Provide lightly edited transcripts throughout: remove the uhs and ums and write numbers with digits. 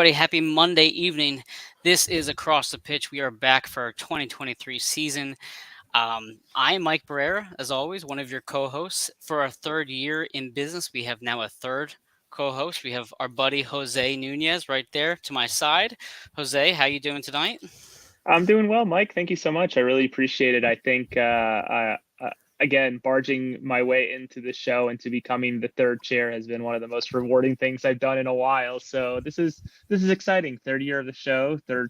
everybody? Happy Monday evening. This is Across the Pitch. We are back for our 2023 season. I am Mike Barrera, as always, one of your co-hosts. For our third year in business, we have now a third co-host. We have our buddy Jose Nunez right there to my side. Jose, how you doing tonight? I'm doing well, Mike. Thank you so much. I really appreciate it. I think, again, barging my way into the show and to becoming the third chair has been one of the most rewarding things I've done in a while. So this is exciting. Third year of the show, third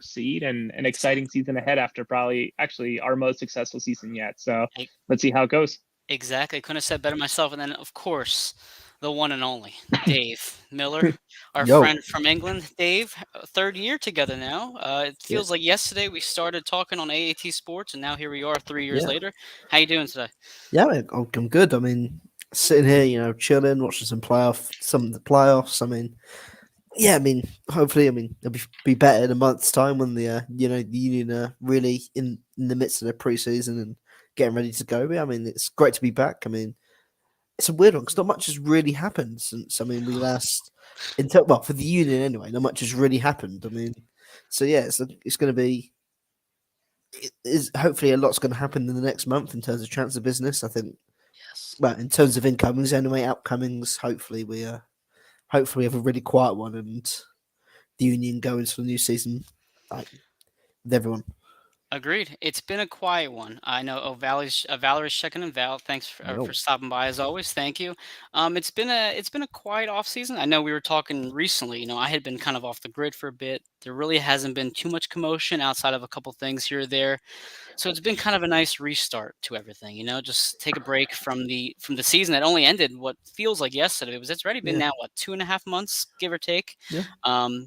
seed, and an exciting season ahead after probably actually our most successful season yet. So let's see how it goes. Exactly. Couldn't have said better myself. And then, of course, the one and only Dave Miller, our Yo. friend from England. Dave, third year together now. It feels like yesterday we started talking on AAT Sports, and now here we are 3 years later. How you doing today? Yeah, I'm good. I mean, sitting here, chilling, watching some of the playoffs. I mean, hopefully, it'll be better in a month's time when the Union are really in the midst of their preseason and getting ready to go. But, I mean, it's great to be back. I mean, it's a weird one because not much has really happened since we last for the Union anyway. Not much has really happened. I mean, so yeah, it's going to be. Is hopefully a lot's going to happen in the next month in terms of transfer business. I think. Yes. Well, in terms of incomings anyway, outcomings. Hopefully we have a really quiet one and the Union go into the new season with everyone. Agreed. It's been a quiet one. I know. Valerie's checking in. Val, thanks for stopping by as always. Thank you. It's been a quiet off season. I know we were talking recently. I had been kind of off the grid for a bit. There really hasn't been too much commotion outside of a couple things here or there. So it's been kind of a nice restart to everything. Just take a break from the season that only ended what feels like yesterday. It's already been now 2.5 months, give or take. Yeah.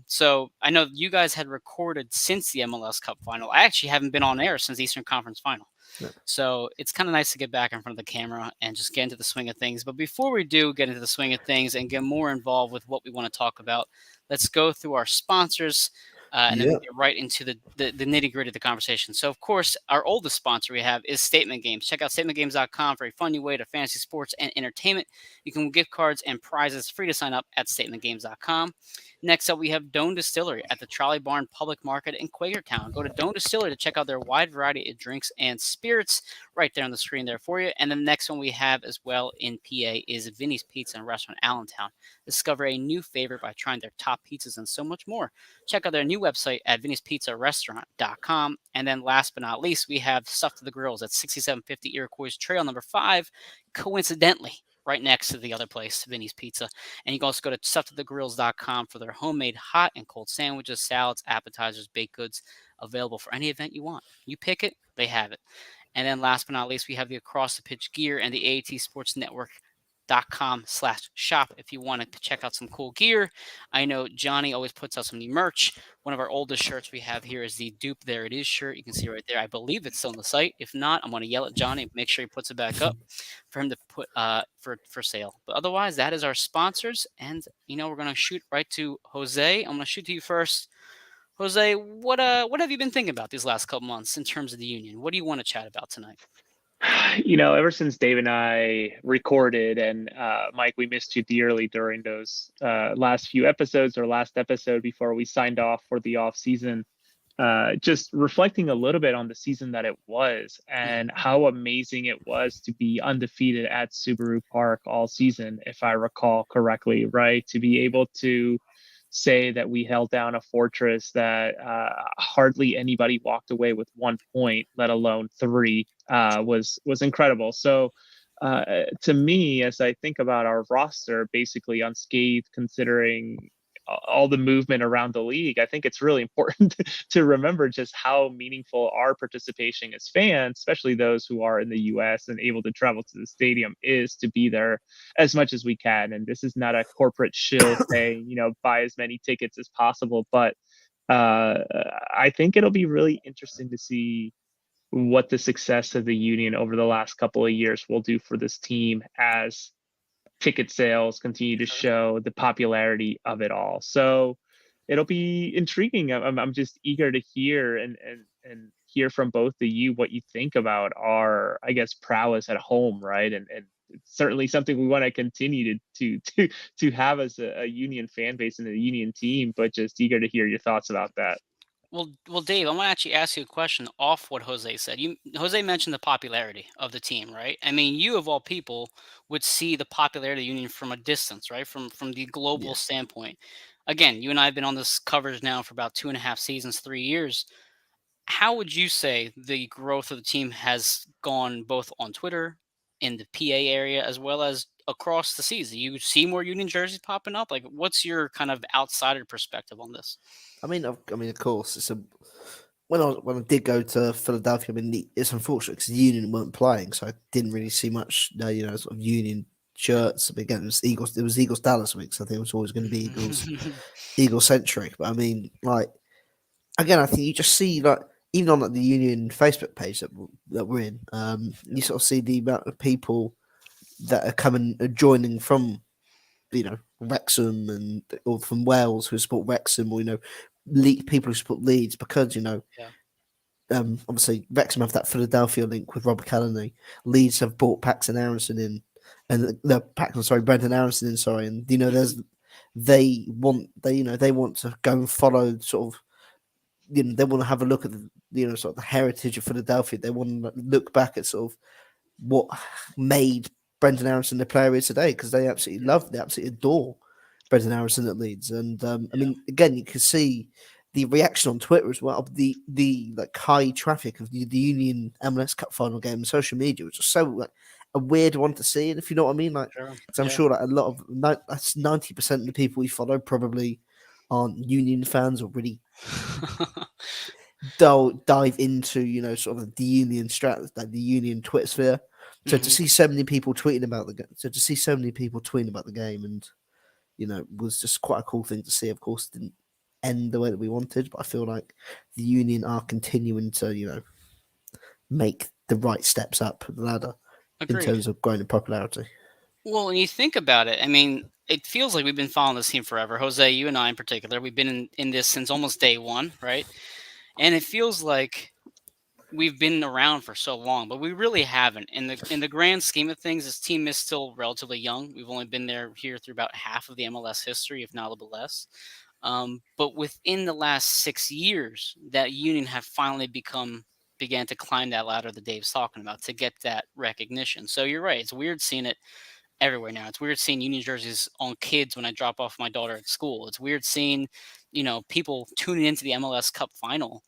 So I know you guys had recorded since the MLS Cup final. I actually haven't been on air since the Eastern Conference final. Yeah. So it's kind of nice to get back in front of the camera and just get into the swing of things. But before we do get into the swing of things and get more involved with what we want to talk about, let's go through our sponsors. And then we get right into the nitty-gritty of the conversation. So, of course, our oldest sponsor we have is Statement Games. Check out statementgames.com for a fun new way to fantasy sports and entertainment. You can win gift cards and prizes free to sign up at statementgames.com. Next up, we have Doan Distillery at the Trolley Barn Public Market in Quakertown. Go to Doan Distillery to check out their wide variety of drinks and spirits right there on the screen there for you. And the next one we have as well in PA is Vinny's Pizza and Restaurant Allentown. Discover a new favorite by trying their top pizzas and so much more. Check out their new website at vinnyspizzarestaurant.com. And then last but not least, we have Stuff to the Grills at 6750 Iroquois Trail number 5, coincidentally, right next to the other place, Vinny's Pizza. And you can also go to stufftothegrills.com for their homemade hot and cold sandwiches, salads, appetizers, baked goods, available for any event you want. You pick it, they have it. And then last but not least, we have the Across the Pitch gear and the AAT Sports Network.com/shop if you want to check out some cool gear. I know Johnny always puts out some new merch. One of our oldest shirts we have here is the Dupe There It Is shirt. You can see right there. I believe it's still on the site. If not, I'm going to yell at Johnny and make sure he puts it back up for him to put for sale. But otherwise, that is our sponsors. And, we're going to shoot right to Jose. I'm going to shoot to you first. Jose, what have you been thinking about these last couple months in terms of the Union? What do you want to chat about tonight? Ever since Dave and I recorded, and Mike, we missed you dearly during those last few episodes or last episode before we signed off for the off season, just reflecting a little bit on the season that it was and how amazing it was to be undefeated at Subaru Park all season, if I recall correctly, right? To be able to say that we held down a fortress that hardly anybody walked away with 1 point, let alone 3, was incredible. So to me, as I think about our roster, basically unscathed, considering all the movement around the league, I think it's really important to remember just how meaningful our participation as fans, especially those who are in the U.S. and able to travel to the stadium, is to be there as much as we can. And this is not a corporate shill saying, buy as many tickets as possible. But I think it'll be really interesting to see what the success of the Union over the last couple of years will do for this team as ticket sales continue to show the popularity of it all. So it'll be intriguing. I'm just eager to hear and hear from both of you what you think about our, I guess, prowess at home, right? And it's certainly something we want to continue to have as a Union fan base and a Union team. But just eager to hear your thoughts about that. Well, Dave, I want to actually ask you a question off what Jose said. Jose mentioned the popularity of the team, right? I mean, you of all people would see the popularity of the Union from a distance, right? From the global Yeah. standpoint. Again, you and I have been on this coverage now for about 2.5 seasons, 3 years. How would you say the growth of the team has gone both on Twitter, in the PA area, as well as across the seas? Do you see more Union jerseys popping up? Like, what's your kind of outsider perspective on this? I mean, of course, it's a when I did go to Philadelphia. I mean, it's unfortunate because the Union weren't playing, so I didn't really see much, sort of Union shirts. But again, it was Eagles. It was Eagles Dallas week, so I think it was always going to be Eagle centric. But I mean, like again, I think you just see like even on like, the Union Facebook page that we're in, you sort of see the amount of people that are coming joining from Wrexham or from Wales who support Wrexham, or people who support Leeds, because Yeah. obviously Wrexham have that Philadelphia link with Robert Callany. Leeds have brought Paxton Aronson in, and Brendan Aronson in. Sorry, and there's they want to go and follow sort of. They want to have a look at the sort of the heritage of Philadelphia. They want to look back at sort of what made Brendan Aronson the player he is today, because they absolutely adore Brendan Aronson at Leeds. And I mean, again, you can see the reaction on Twitter as well, the like high traffic of the Union MLS Cup final game on social media, which is so like a weird one to see. And if you know what I mean, like, because I'm sure that a lot of that's 90% of the people we follow probably aren't Union fans or really dive into sort of the Union like the Union Twitter sphere. So to see so many people tweeting about the game, and was just quite a cool thing to see. Of course, it didn't end the way that we wanted, but I feel like the Union are continuing to make the right steps up the ladder in terms of growing in popularity. Well, when you think about it, I mean, it feels like we've been following this team forever. Jose, you and I in particular, we've been in this since almost day one, right? And it feels like we've been around for so long, but we really haven't. In the grand scheme of things, this team is still relatively young. We've only been here through about half of the MLS history, if not a little bit less. But within the last 6 years, that Union have finally began to climb that ladder that Dave's talking about to get that recognition. So you're right. It's weird seeing it everywhere now. It's weird seeing Union jerseys on kids when I drop off my daughter at school. It's weird seeing, people tuning into the MLS Cup final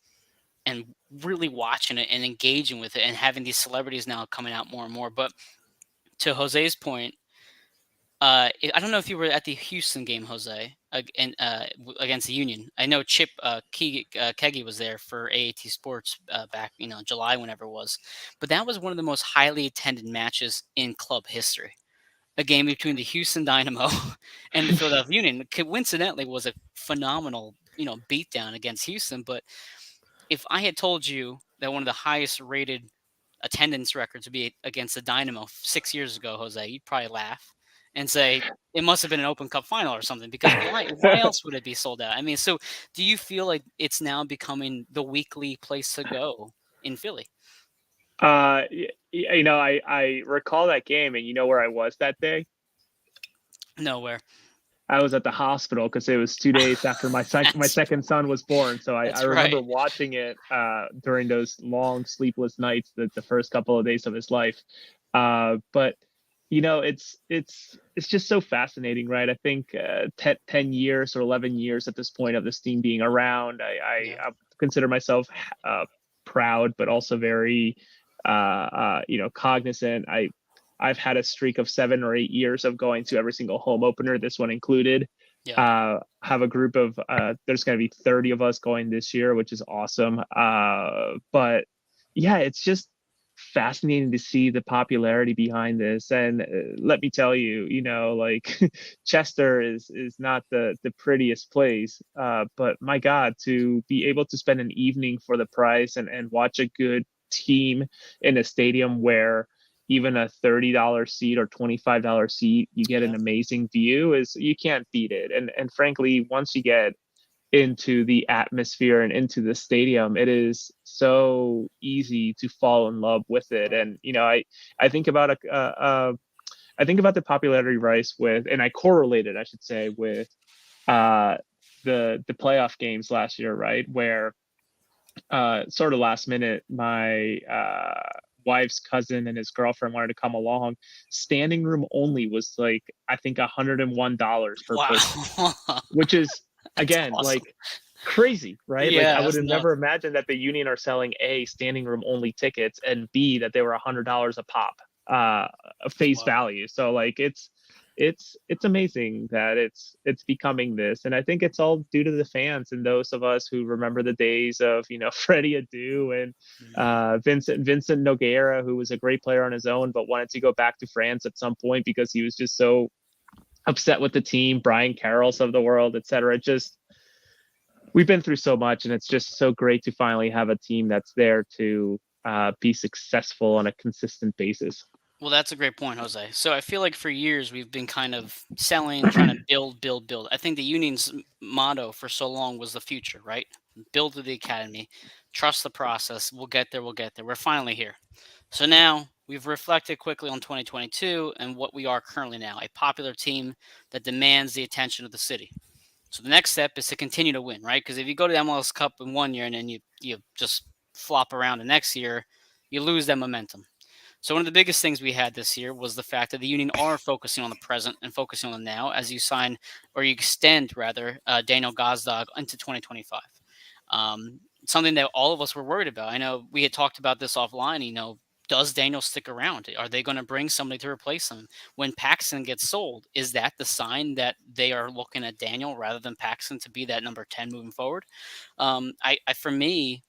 and really watching it and engaging with it, and having these celebrities now coming out more and more. But to Jose's point, I don't know if you were at the Houston game, Jose, against the Union. I know Chip Kegi was there for AAT Sports back, July, whenever it was. But that was one of the most highly attended matches in club history. A game between the Houston Dynamo and the Philadelphia Union. Coincidentally, was a phenomenal, beatdown against Houston. But if I had told you that one of the highest rated attendance records would be against the Dynamo 6 years ago, Jose, you'd probably laugh and say it must have been an Open Cup final or something, because why else would it be sold out? I mean, so do you feel like it's now becoming the weekly place to go in Philly? I recall that game, and you know where I was that day? Nowhere. I was at the hospital because it was 2 days after my second son was born. So I remember watching it during those long sleepless nights, the first couple of days of his life. But it's just so fascinating, right? I think 10 years or 11 years at this point of this team being around, I consider myself proud, but also very cognizant. I've had a streak of 7 or 8 years of going to every single home opener, this one included. Have a group of there's going to be 30 of us going this year, which is awesome. But yeah, it's just fascinating to see the popularity behind this. And let me tell you, like Chester is not the prettiest place, but my God, to be able to spend an evening for the price and watch a good team in a stadium where even a $30 seat or $25 seat, you get an amazing view, is you can't beat it. And frankly, once you get into the atmosphere and into the stadium, it is so easy to fall in love with it. And I think about I think about the popularity rise with, and I correlated, I should say, with the playoff games last year, right? Where sort of last minute, my wife's cousin and his girlfriend wanted to come along. Standing room only was like, I think $101 per person, which is again awesome. like crazy, right? Yeah, like I would have never imagined that the Union are selling A, standing room only tickets, and B, that they were $100 a pop, face value. So like it's amazing that it's becoming this, and I think it's all due to the fans and those of us who remember the days of Freddie Adu and Vincent Nogueira, who was a great player on his own but wanted to go back to France at some point because he was just so upset with the team. Brian Carrolls of the world, etc. Just we've been through so much, and it's just so great to finally have a team that's there to be successful on a consistent basis. Well, that's a great point, Jose. So I feel like for years we've been kind of selling, trying to build. I think the Union's motto for so long was the future, right? Build to the academy, trust the process. We'll get there. We're finally here. So now we've reflected quickly on 2022 and what we are currently now, a popular team that demands the attention of the city. So the next step is to continue to win, right? Because if you go to the MLS Cup in one year and then you just flop around the next year, you lose that momentum. So one of the biggest things we had this year was the fact that the Union are focusing on the present and focusing on the now as you sign, or you extend rather, Daniel Gazdag into 2025. Something that all of us were worried about. I know we had talked about this offline. Does Daniel stick around? Are they going to bring somebody to replace him? When Paxton gets sold, is that the sign that they are looking at Daniel rather than Paxton to be that number 10 moving forward? For me,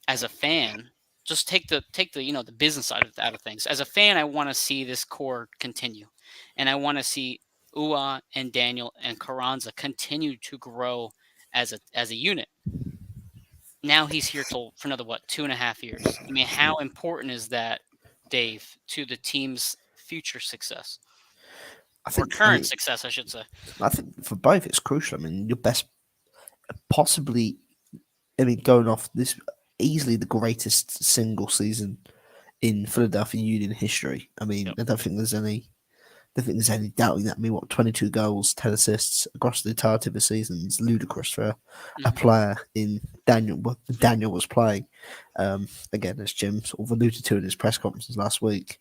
as a fan, just take the the business side of things. As a fan, I want to see this core continue, and I want to see Ua and Daniel and Carranza continue to grow as a unit. Now he's here for another 2.5 years. I mean, how important is that, Dave, to the team's future success? Current success, I should say. I think for both it's crucial. I mean, your best possibly. I mean, going off this, easily the greatest single season in Philadelphia Union history. I mean, I don't think there's any doubting that. I mean, 22 goals, 10 assists across the entirety of the season is ludicrous for a player in Daniel. What Daniel was playing. Again, as Jim sort of alluded to in his press conferences last week,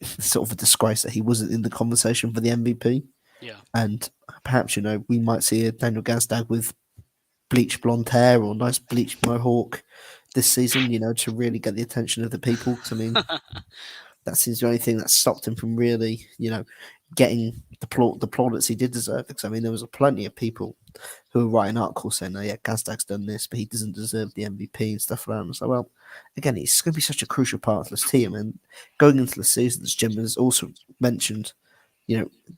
sort of a disgrace that he wasn't in the conversation for the MVP. Yeah, and perhaps we might see a Daniel Gazdag with bleached blonde hair or nice bleached mohawk this season, to really get the attention of the people. I mean, that seems the only thing that stopped him from really, getting the plaudits he did deserve. Because I mean, there was plenty of people who were writing articles saying, "Oh yeah, Gazdag's done this, but he doesn't deserve the MVP and stuff like that." And so, well, again, he's going to be such a crucial part of this team. And going into the season, as Jim has also mentioned,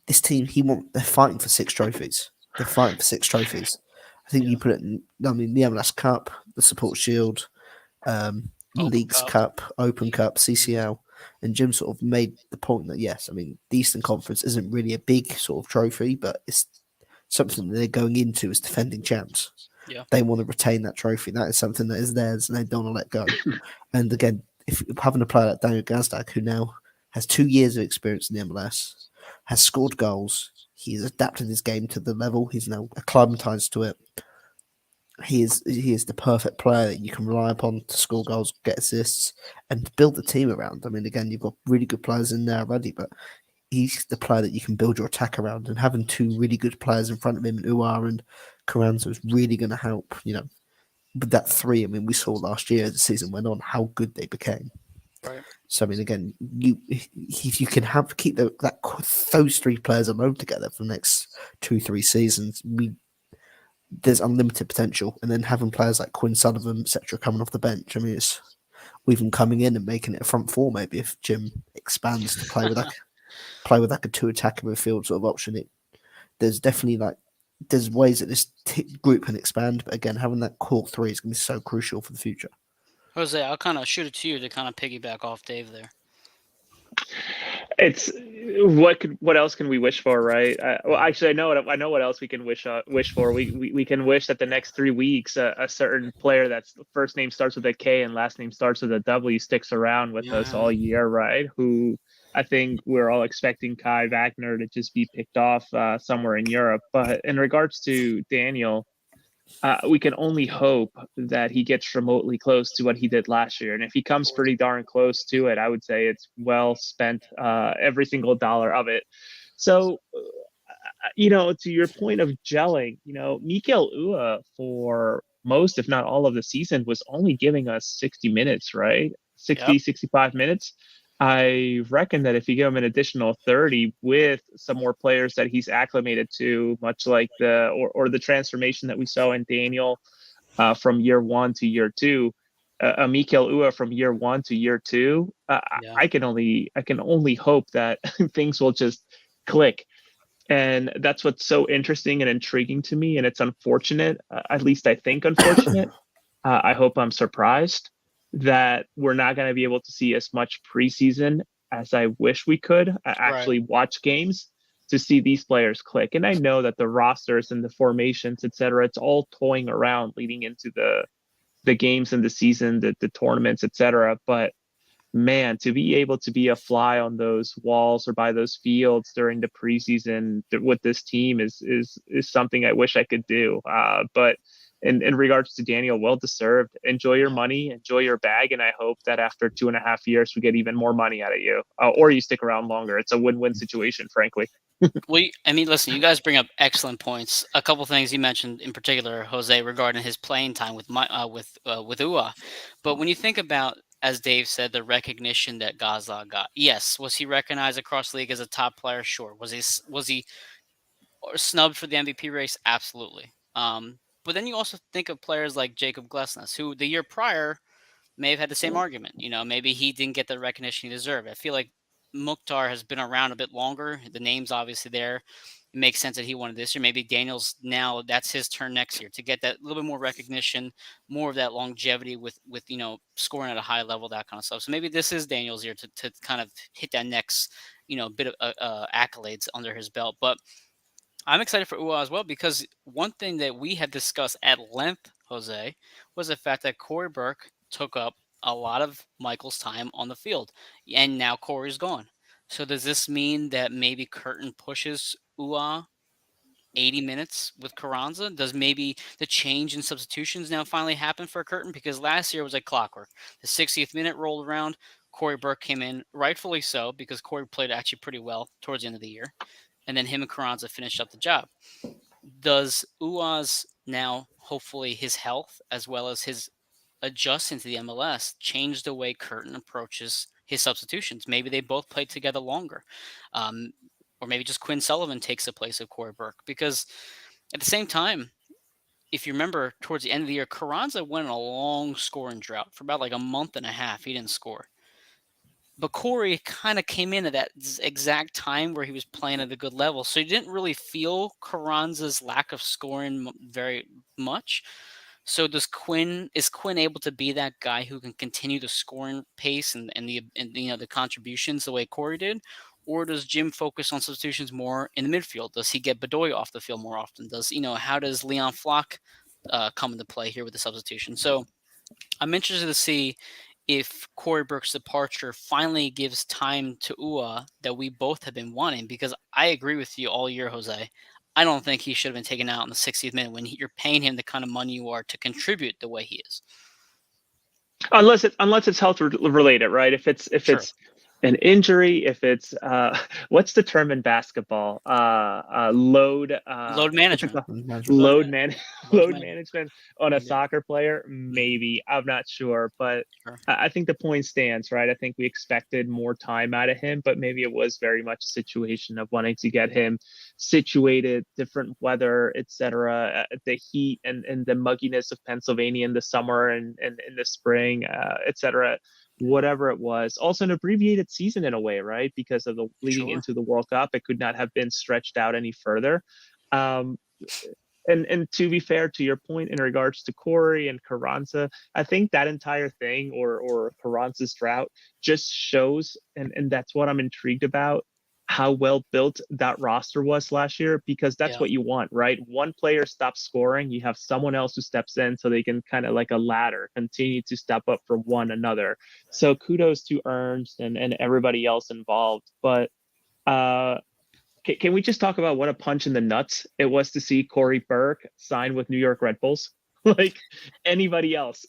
this team, they're fighting for 6 trophies. They're fighting for 6 trophies. I think you put it in, the MLS Cup, the Support Shield, Leagues Cup, Open Cup, CCL, and Jim sort of made the point that, yes, I mean, the Eastern Conference isn't really a big sort of trophy, but it's something that they're going into as defending champs. Yeah. They want to retain that trophy. That is something that is theirs, and they don't want to let go. And again, if having a player like Daniel Gazdag, who now has 2 years of experience in the MLS, has scored goals, he's adapted his game to the level, he's now acclimatized to it. He is the perfect player that you can rely upon to score goals, get assists, and build the team around. I mean, again, you've got really good players in there already, but he's the player that you can build your attack around. And having 2 really good players in front of him, Uar and Carranza, is really going to help. With that 3, I mean, we saw last year as the season went on how good they became. Right. So I mean, again, if you can keep those 3 players alone together for the next 2-3 seasons, there's unlimited potential. And then having players like Quinn Sullivan, etc., coming off the bench, I mean, it's even coming in and making it a front 4. Maybe if Jim expands to play with a 2 attacker midfield sort of option, there's definitely there's ways that this group can expand. But again, having that core 3 is going to be so crucial for the future. Jose, I'll kind of shoot it to you to kind of piggyback off Dave there. It's what else can we wish for, right? Well, actually, I know what else we can wish for. We can wish that the next 3 weeks a certain player that's first name starts with a K and last name starts with a W sticks around with us all year, right? Who I think we're all expecting Kai Wagner to just be picked off somewhere in Europe. But in regards to Daniel, we can only hope that he gets remotely close to what he did last year. And if he comes pretty darn close to it, I would say it's well spent, every single dollar of it. So, to your point of gelling, Mikel Ua for most, if not all of the season, was only giving us 60 minutes, right? 60, Yep. 65 minutes. I reckon that if you give him an additional 30 with some more players that he's acclimated to, much like the transformation that we saw in Daniel from year 1 to year 2, Mikel Ua from year 1 to year 2, Yeah. I can only hope that things will just click. And that's what's so interesting and intriguing to me. And it's unfortunate, at least I think unfortunate. I hope I'm surprised that we're not going to be able to see as much preseason as I wish we could actually watch games to see these players click. And I know that the rosters and the formations, et cetera, it's all toying around leading into the games and the season, the tournaments, et cetera. But man, to be able to be a fly on those walls or by those fields during the preseason with this team is something I wish I could do. But in regards to Daniel, well deserved. Enjoy your money, enjoy your bag, and I hope that after 2.5 years we get even more money out of you, or you stick around longer. It's a win-win situation, frankly. Well, listen, you guys bring up excellent points. A couple things you mentioned in particular, Jose, regarding his playing time with Ua. But when you think about, as Dave said, the recognition that Gaza got, yes, was he recognized across the league as a top player? Sure. Was he snubbed for the MVP race? Absolutely. But then you also think of players like Jacob Glesnes, who the year prior may have had the same argument. Maybe he didn't get the recognition he deserved. I feel like Mukhtar has been around a bit longer. The name's obviously there. It makes sense that he wanted this year. Maybe Daniel's now, that's his turn next year to get that little bit more recognition, more of that longevity with scoring at a high level, that kind of stuff. So maybe this is Daniel's year to kind of hit that next bit of accolades under his belt. But I'm excited for Ua as well, because one thing that we had discussed at length, Jose, was the fact that Corey Burke took up a lot of Michael's time on the field, and now Corey's gone. So does this mean that maybe Curtin pushes Ua 80 minutes with Carranza? Does maybe the change in substitutions now finally happen for Curtin? Because last year was like clockwork. The 60th minute rolled around. Corey Burke came in, rightfully so, because Corey played actually pretty well towards the end of the year. And then him and Carranza finished up the job. Does Ua's now, hopefully his health as well as his adjusting to the MLS, change the way Curtin approaches his substitutions? Maybe they both play together longer. Or maybe just Quinn Sullivan takes the place of Corey Burke. Because at the same time, if you remember, towards the end of the year, Carranza went on a long scoring drought for about like a month and a half. He didn't score. But Corey kind of came in at that exact time where he was playing at a good level. So you didn't really feel Carranza's lack of scoring very much. So is Quinn able to be that guy who can continue the scoring pace and the contributions the way Corey did? Or does Jim focus on substitutions more in the midfield? Does he get Bedoya off the field more often? How does Leon Flock come into play here with the substitution? So I'm interested to see if Corey Burke's departure finally gives time to Ua that we both have been wanting, because I agree with you all year, Jose. I don't think he should have been taken out in the 60th minute when you're paying him the kind of money you are to contribute the way he is. Unless it's health related, right? If it's an injury, if it's what's the term in basketball? Load management. Load management on a soccer player, maybe. I'm not sure, but Sure. I think the point stands, right? I think we expected more time out of him, but maybe it was very much a situation of wanting to get him situated, different weather, etc. The heat and the mugginess of Pennsylvania in the summer and in the spring, etc. Whatever it was. Also an abbreviated season in a way, right? Because of the leading into the World Cup, it could not have been stretched out any further. And to be fair to your point in regards to Corey and Carranza, I think that entire thing or Carranza's drought just shows, and that's what I'm intrigued about, how well built that roster was last year, because that's what you want, right? One player stops scoring, you have someone else who steps in so they can kind of like a ladder continue to step up for one another. So kudos to Ernst and everybody else involved. But can we just talk about what a punch in the nuts it was to see Corey Burke sign with New York Red Bulls? Like, anybody else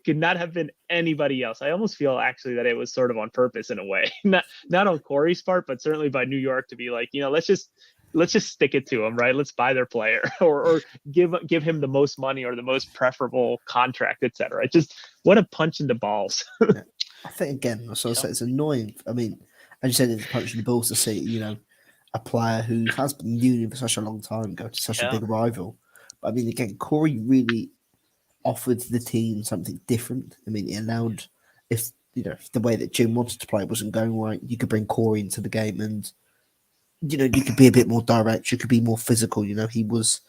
could not have been anybody else. I almost feel actually that it was sort of on purpose in a way, not on Corey's part, but certainly by New York to be like, let's just stick it to him, right? Let's buy their player or give him the most money or the most preferable contract, etc. Just what a punch in the balls. Yeah. I think again, so it's annoying. I mean, as you said, it's a punch in the balls to see, a player who has been Union for such a long time go to such a big rival. But I mean, again, Corey really offered the team something different. I mean, it allowed, if the way that Jim wanted to play wasn't going right, you could bring Corey into the game, and you could be a bit more direct. You could be more physical. He was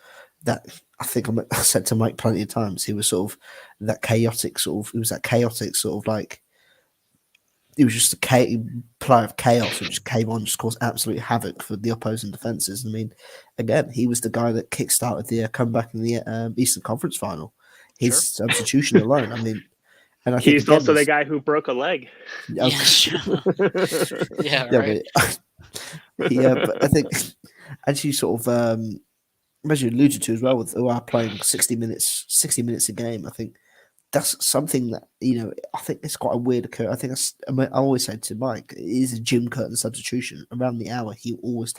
that. I think I said to Mike plenty of times. He was sort of that chaotic sort of. He was that chaotic sort of like. He was just a player of chaos who just came on, just caused absolute havoc for the opposing defenses. I mean, again, he was the guy that kickstarted the comeback in the Eastern Conference Final. His substitution alone. I mean, and I think he's also the guy who broke a leg. Yeah, right. But I think, as you sort of, as you alluded to as well, with who are playing 60 minutes a game, I think that's something that I think it's quite a weird occurrence. I think I always say to Mike, it is a Jim Curtin substitution. Around the hour, he always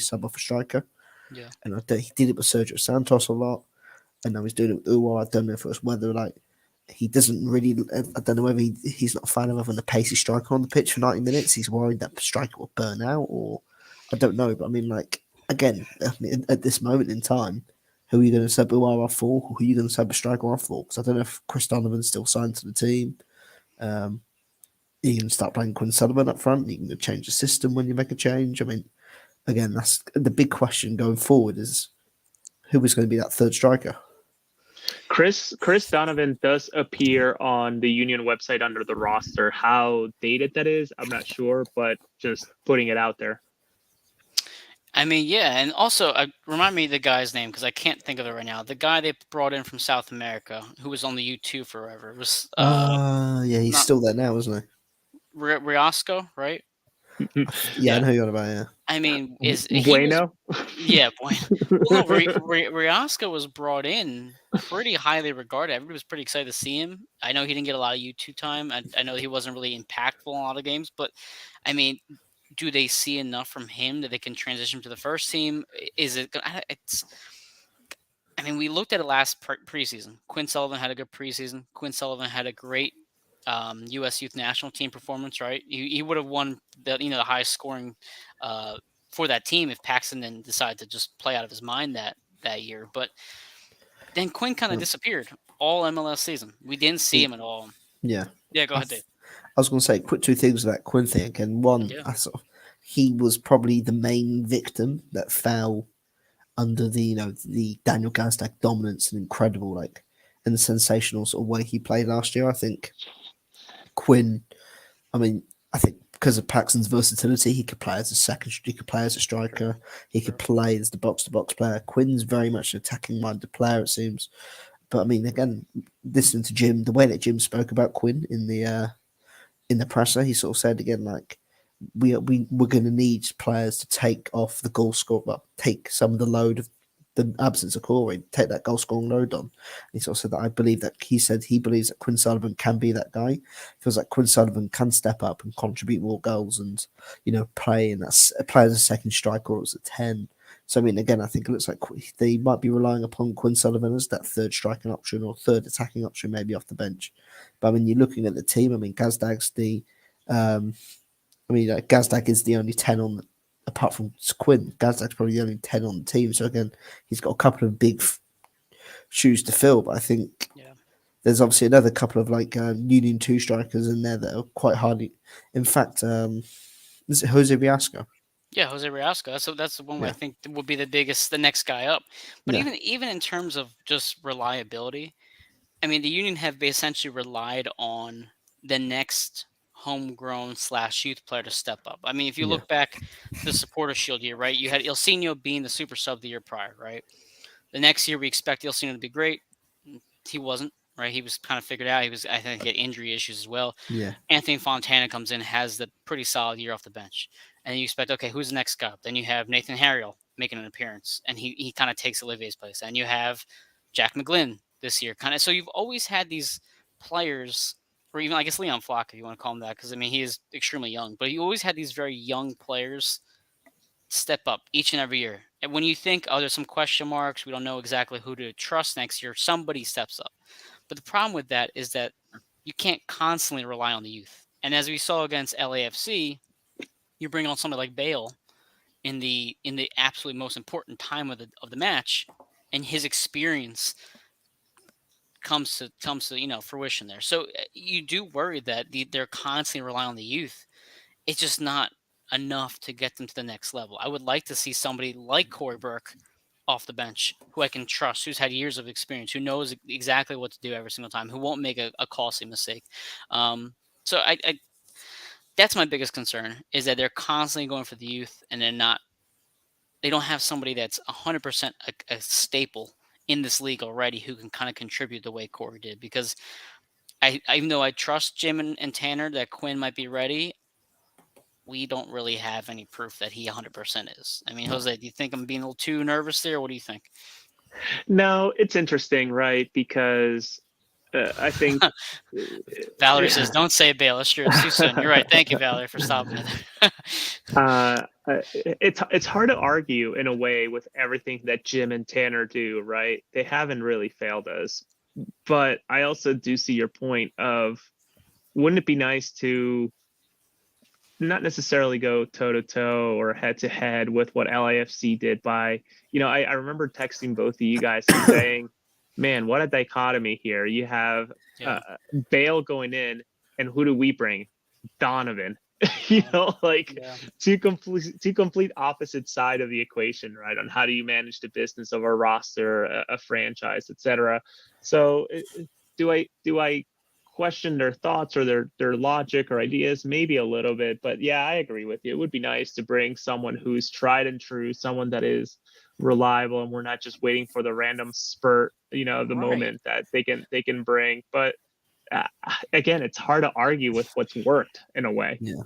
sub off a striker. Yeah, and he did it with Sergio Santos a lot, and now he's doing it with Uwa. I don't know if it was whether like he doesn't really. I don't know whether he's not a fan of having a pacey striker on the pitch for 90 minutes. He's worried that the striker will burn out, or I don't know. But I mean, like again, at this moment in time, who are you going to sub Uwa off for? Who are you going to sub a striker off for? Because I don't know if Chris Donovan's still signed to the team. You can start playing Quinn Sullivan up front. You can change the system when you make a change. I mean, again, that's the big question going forward: is who is going to be that third striker? Chris Donovan does appear on the Union website under the roster. How dated that is, I'm not sure, but just putting it out there. I mean, yeah, and also remind me the guy's name because I can't think of it right now. The guy they brought in from South America who was on the U2 forever was. He's still there now, isn't he? Riasco, right? Yeah, I know who you're on about. Yeah. I mean, Bueno? Yeah, Bueno. Well, no, Riasco was brought in pretty highly regarded. Everybody was pretty excited to see him. I know he didn't get a lot of U2 time. I know he wasn't really impactful in a lot of games, but I mean, do they see enough from him that they can transition to the first team? Is it? I mean, we looked at it last preseason. Quinn Sullivan had a good preseason. Quinn Sullivan had a great U.S. Youth National Team performance. Right, he would have won the highest scoring for that team if Paxton then decided to just play out of his mind that year. But then Quinn kind of disappeared all MLS season. We didn't see him at all. Yeah. Yeah, go ahead, Dave. I was going to say quick two things with that Quinn thing again. One, he was probably the main victim that fell under the the Daniel Gazdag dominance and incredible and the sensational sort of way he played last year. I think Quinn. I mean, I think because of Paxton's versatility, he could play as a second. He could play as a striker. He could play as the box-to-box player. Quinn's very much an attacking-minded player, it seems. But I mean, again, listening to Jim, the way that Jim spoke about Quinn in the presser, he sort of said again, like, we're going to need players to take off the goal score, take some of the load of the absence of Corey, take that goal scoring load on. He sort of said that he believes that Quinn Sullivan can be that guy. He feels like Quinn Sullivan can step up and contribute more goals and play as a second striker or as a 10. So I mean, again, I think it looks like they might be relying upon Quinn Sullivan as that third striking option or third attacking option, maybe off the bench. But I mean, you're looking at the team. I mean, Gazdag's Gazdag is the only 10 apart from Quinn. Gazdag's probably the only 10 on the team. So again, he's got a couple of big shoes to fill. But I think there's obviously another couple of Union 2 strikers in there that are quite hardly. In fact, is it Jose Riasco? Yeah, Jose Riasco. That's the one I think would be the next guy up. But even in terms of just reliability, I mean, the Union have essentially relied on the next homegrown / youth player to step up. I mean, if you look back to the Supporter Shield year, right, you had Ilsinho being the super sub the year prior, right? The next year we expect Ilsinho to be great. He wasn't, right? He was kind of figured out. I think, he had injury issues as well. Yeah. Anthony Fontana comes in, has the pretty solid year off the bench. And you expect, okay, who's the next guy up? Then you have Nathan Harriel making an appearance, and he kind of takes Olivier's place. And you have Jack McGlynn this year, kind of. So you've always had these players, or even, I guess, Leon Flock, if you want to call him that, because, I mean, he is extremely young. But you always had these very young players step up each and every year. And when you think, oh, there's some question marks, we don't know exactly who to trust next year, somebody steps up. But the problem with that is that you can't constantly rely on the youth. And as we saw against LAFC, you bring on somebody like Bale in the absolutely most important time of the match, and his experience comes to fruition there. So you do worry that they're constantly relying on the youth. It's just not enough to get them to the next level. I would like to see somebody like Corey Burke off the bench who I can trust, who's had years of experience, who knows exactly what to do every single time, who won't make a costly mistake. So I that's my biggest concern, is that they're constantly going for the youth, and they don't have somebody that's 100% a staple in this league already who can kind of contribute the way Corey did. Because even though I trust Jim and Tanner that Quinn might be ready, we don't really have any proof that he 100% is. I mean, Jose, do you think I'm being a little too nervous there? What do you think? No, it's interesting, right? Because I think Valerie says, "Don't say it, Bale. It's true. It's too soon." You're right. Thank you, Valerie, for stopping it. It's hard to argue in a way with everything that Jim and Tanner do, right? They haven't really failed us. But I also do see your point of, wouldn't it be nice to not necessarily go toe-to-toe or head-to-head with what LAFC did by, I remember texting both of you guys and saying, man, what a dichotomy here. You have Bale going in, and who do we bring? Donovan. Two complete opposite side of the equation, right? On how do you manage the business of a roster, a franchise, etc. So do I question their thoughts or their logic or ideas? Maybe a little bit, but yeah, I agree with you. It would be nice to bring someone who's tried and true, someone that is reliable, and we're not just waiting for the random spurt, the moment that they can bring. But again, it's hard to argue with what's worked in a way. Yeah.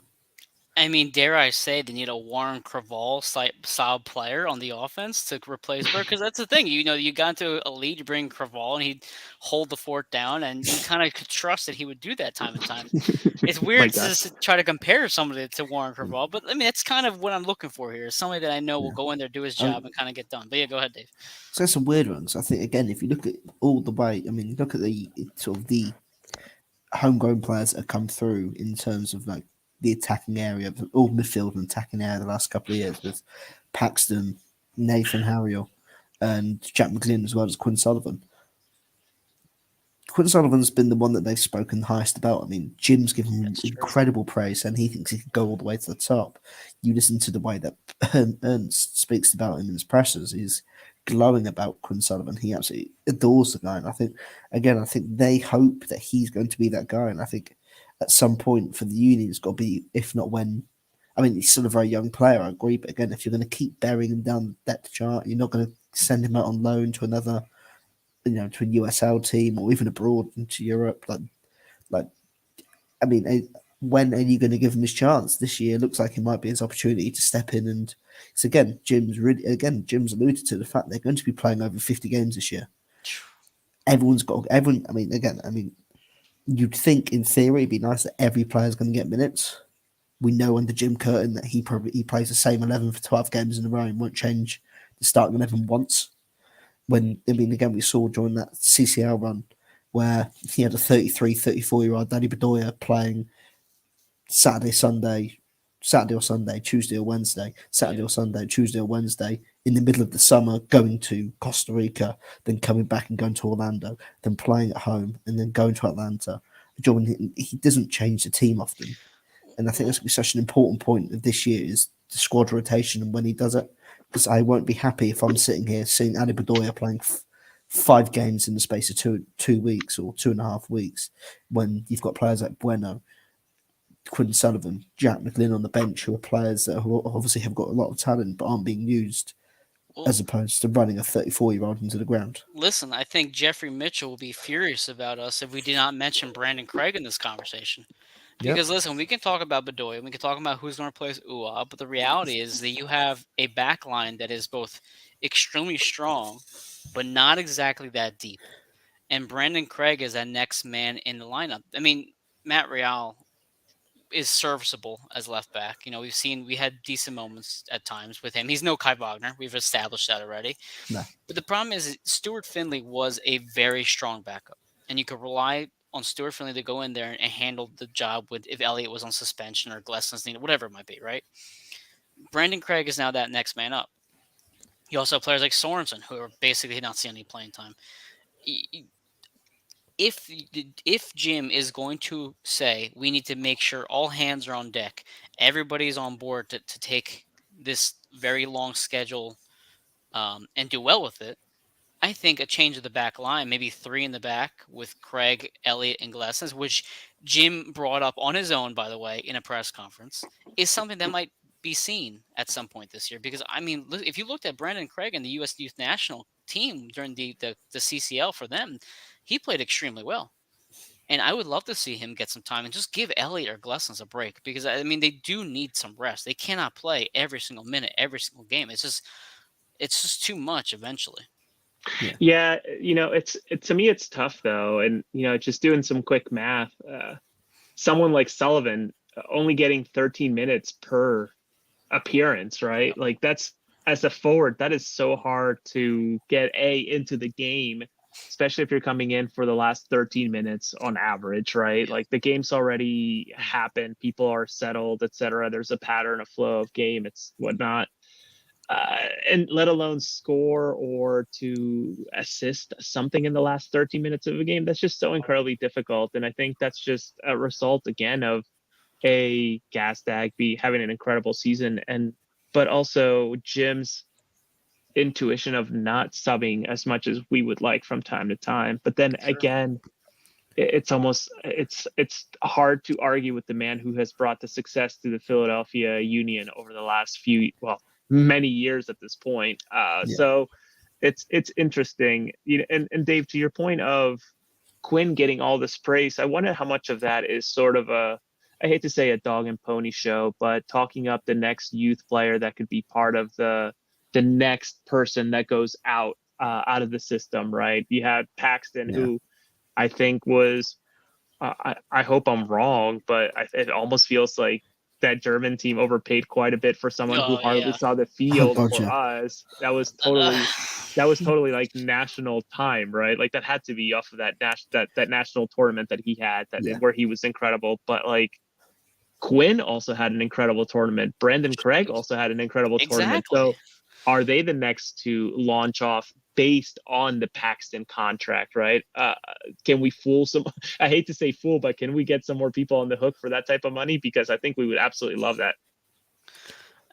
I mean, dare I say, they need a Warren Creavalle style player on the offense to replace Burke, because that's the thing. You got into a lead, you bring Creavalle, and he'd hold the fort down, and you kind of could trust that he would do that time and time. It's weird to try to compare somebody to Warren Creavalle, but I mean, that's kind of what I'm looking for here. Is somebody that I know will go in there, do his job, and kind of get done. But yeah, go ahead, Dave. So some weird ones. I think, again, if you look at all the way, I mean, look at the sort of the homegrown players that have come through in terms of like the attacking area, all midfield and attacking area the last couple of years, with Paxton, Nathan Harriel, and Jack McGlynn, as well as Quinn Sullivan. Quinn Sullivan's been the one that they've spoken highest about. I mean, Jim's given him incredible praise, and he thinks he can go all the way to the top. You listen to the way that Ernst speaks about him in his pressers. He's glowing about Quinn Sullivan. He absolutely adores the guy. And I think they hope that he's going to be that guy. And I think at some point for the Union, it's got to be, if not when. I mean, he's still a very young player, I agree. But again, if you're going to keep burying him down the depth chart, you're not going to send him out on loan to another, to a USL team or even abroad into Europe. I mean, when are you going to give him his chance? This year looks like it might be his opportunity to step in. And so again, Jim's alluded to the fact they're going to be playing over 50 games this year. Everyone. I mean, you'd think in theory it'd be nice that every player's going to get minutes. We know under Jim Curtin that he plays the same 11 for 12 games in a row and won't change the starting 11 once. Again, we saw during that CCL run where he had a 33, 34-year-old Danny Bedoya playing Saturday or Sunday, Tuesday or Wednesday, Saturday or Sunday, Tuesday or Wednesday, in the middle of the summer, going to Costa Rica, then coming back and going to Orlando, then playing at home, and then going to Atlanta. He doesn't change the team often. And I think that's going to be such an important point of this year, is the squad rotation and when he does it. Because I won't be happy if I'm sitting here seeing Ali Bedoya playing 5 games in the space of 2 weeks or 2.5 weeks, when you've got players like Bueno, Quinn Sullivan, Jack McGlynn on the bench, who are players that obviously have got a lot of talent but aren't being used, Well, as opposed to running a 34-year-old into the ground. listen, I think Jeffrey Mitchell will be furious about us if we did not mention Brandon Craig in this conversation. Yep. Because listen, we can talk about Bedoya, we can talk about who's going to replace Ua, but the reality is that you have a back line that is both extremely strong, but not exactly that deep. And Brandon Craig is that next man in the lineup. I mean, Matt Real is serviceable as left back. You know, we had decent moments at times with him. He's no Kai Wagner. We've established that already. No. But the problem is Stuart Finley was a very strong backup, and you could rely on Stuart Finley to go in there and handle the job with if Elliott was on suspension or Glesson's needed, whatever it might be, right? Brandon Craig is now that next man up. You also have players like Sorensen, who are basically not seeing any playing time. If Jim is going to say we need to make sure all hands are on deck, everybody's on board to take this very long schedule and do well with it, I think a change of the back line, maybe 3 in the back with Craig, Elliott, and Glessons, which Jim brought up on his own, by the way, in a press conference, is something that might be seen at some point this year. Because, I mean, if you looked at Brandon Craig and the U.S. Youth National team during the CCL for them, he played extremely well. And I would love to see him get some time and just give Elliott or Glessons a break because, I mean, they do need some rest. They cannot play every single minute, every single game. It's just too much eventually. Yeah, it's to me it's tough though, and just doing some quick math, someone like Sullivan only getting 13 minutes per appearance, right? Like that's, as a forward, that is so hard to get into the game, especially if you're coming in for the last 13 minutes on average, right? Like the game's already happened, people are settled, etc. There's a pattern, a flow of game, it's whatnot. And let alone score or to assist something in the last 13 minutes of a game. That's just so incredibly difficult. And I think that's just a result, again, of A, Gastag having an incredible season, but also Jim's intuition of not subbing as much as we would like from time to time. But then again, it's hard to argue with the man who has brought the success to the Philadelphia Union over the last many years at this point. So it's interesting. And Dave, to your point of Quinn getting all this praise, I wonder how much of that is sort of I hate to say a dog and pony show, but talking up the next youth player that could be part of the next person that goes out of the system, right? You had Paxton, who I think was, I hope I'm wrong, but it almost feels like that German team overpaid quite a bit for someone who hardly saw the field for us. That was totally like national time, right? Like that had to be off of that national tournament that he had where he was incredible. But like Quinn also had an incredible tournament. Brandon Craig also had an incredible tournament. So are they the next to launch off based on the Paxton contract, right? Can we fool I hate to say fool, but can we get some more people on the hook for that type of money? Because I think we would absolutely love that.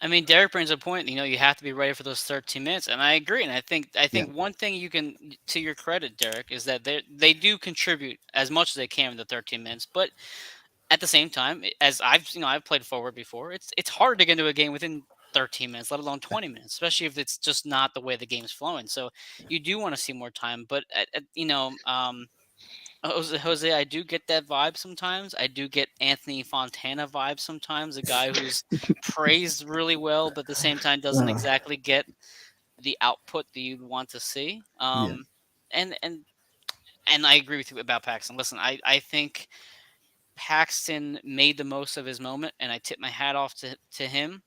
I mean, Derek brings a point, you have to be ready for those 13 minutes. And I agree. And I think one thing you can, to your credit, Derek, is that they do contribute as much as they can in the 13 minutes. But at the same time, as I've played forward before, it's hard to get into a game within 13 minutes, let alone 20 minutes, especially if it's just not the way the game's flowing. So you do want to see more time. But, Jose, I do get that vibe sometimes. I do get Anthony Fontana vibe sometimes, a guy who's praised really well, but at the same time doesn't exactly get the output that you'd want to see. And I agree with you about Paxton. Listen, I think Paxton made the most of his moment, and I tip my hat off to him.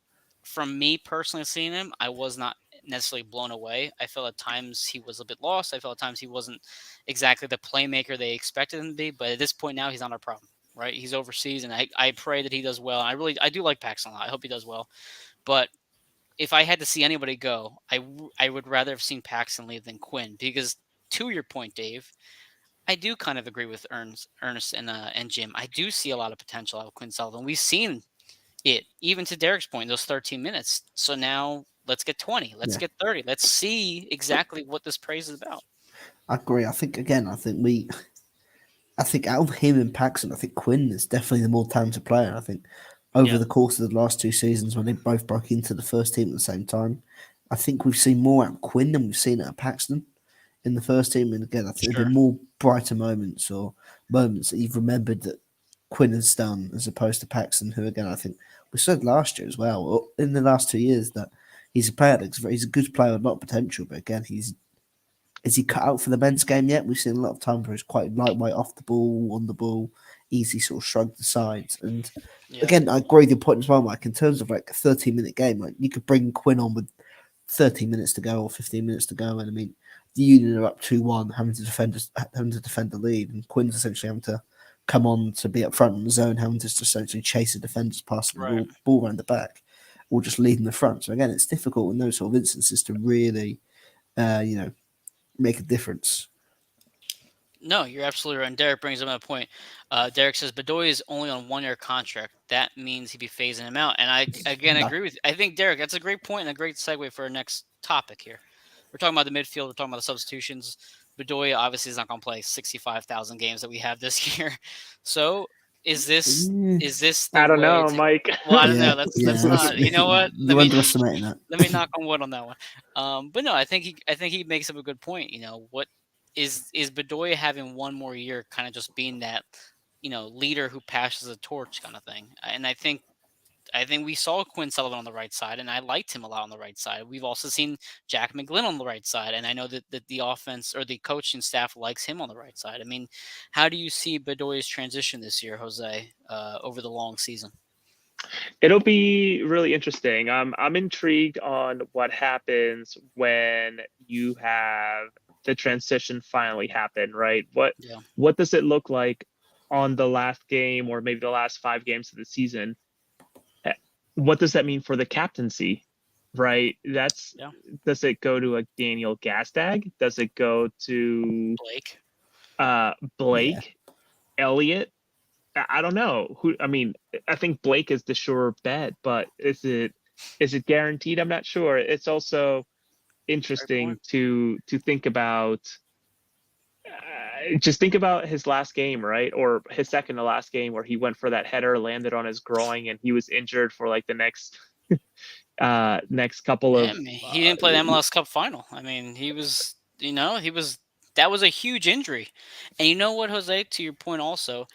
From me personally seeing him, I was not necessarily blown away. I felt at times he was a bit lost. I felt at times he wasn't exactly the playmaker they expected him to be. But at this point now, he's not our problem, right? He's overseas, and I pray that he does well. I do like Paxton a lot. I hope he does well. But if I had to see anybody go, I would rather have seen Paxton leave than Quinn, because to your point, Dave, I do kind of agree with Ernest and Jim. I do see a lot of potential out of Quinn Sullivan. We've seen it, even to Derek's point, those 13 minutes. So now let's get 20. Let's get 30. Let's see exactly what this praise is about. I agree. I think I think out of him and Paxton, I think Quinn is definitely the more talented player. I think over the course of the last 2 seasons, when they both broke into the first team at the same time, I think we've seen more out of Quinn than we've seen out of Paxton in the first team. And again, I think there've been more brighter moments or moments that you've remembered that Quinn has done as opposed to Paxton, who again I think we said last year as well, or in the last 2 years, that he's a player he's a good player with a lot of potential, but again is he cut out for the men's game yet? We've seen a lot of times where he's quite lightweight off the ball, on the ball, easy sort of shrug the sides. And again, I agree with your point as well, Mike, in terms of like a 30-minute game, like you could bring Quinn on with 30 minutes to go or 15 minutes to go. And I mean, the Union are up 2-1, having to defend the lead, and Quinn's essentially having to come on to be up front in the zone, having to essentially chase the defenders passing the ball around the back, or just leading the front. So again, it's difficult in those sort of instances to really, make a difference. No, you're absolutely right. And Derek brings up a point. Derek says Bedoya is only on 1-year contract. That means he'd be phasing him out. And I again agree with you. I think Derek, that's a great point and a great segue for our next topic here. We're talking about the midfield. We're talking about the substitutions. Bedoya obviously is not going to play 65,000 games that we have this year. So is this the I don't know, Mike. Well, I don't know. That's not. You know what? You're underestimating that. Let me knock on wood on that one. But no, I think he makes up a good point. You know, what is Bedoya having one more year, kind of just being that, leader who passes the torch kind of thing. And I think we saw Quinn Sullivan on the right side, and I liked him a lot on the right side. We've also seen Jack McGlynn on the right side, and I know that the offense or the coaching staff likes him on the right side. I mean, how do you see Bedoya's transition this year, Jose, over the long season? It'll be really interesting. I'm intrigued on what happens when you have the transition finally happen, right? What does it look like on the last game or maybe the last 5 games of the season? What does that mean for the captaincy, right? Does it go to a Daniel Gastag? Does it go to Blake? Elliot? I don't know who. I mean, I think Blake is the sure bet, but is it guaranteed? I'm not sure. It's also interesting to think about. Just think about his last game, right? Or his second to last game, where he went for that header, landed on his groin, and he was injured for like the next couple of. He didn't play the MLS Cup final. I mean, he was. That was a huge injury, and you know what, Jose? To your point, also.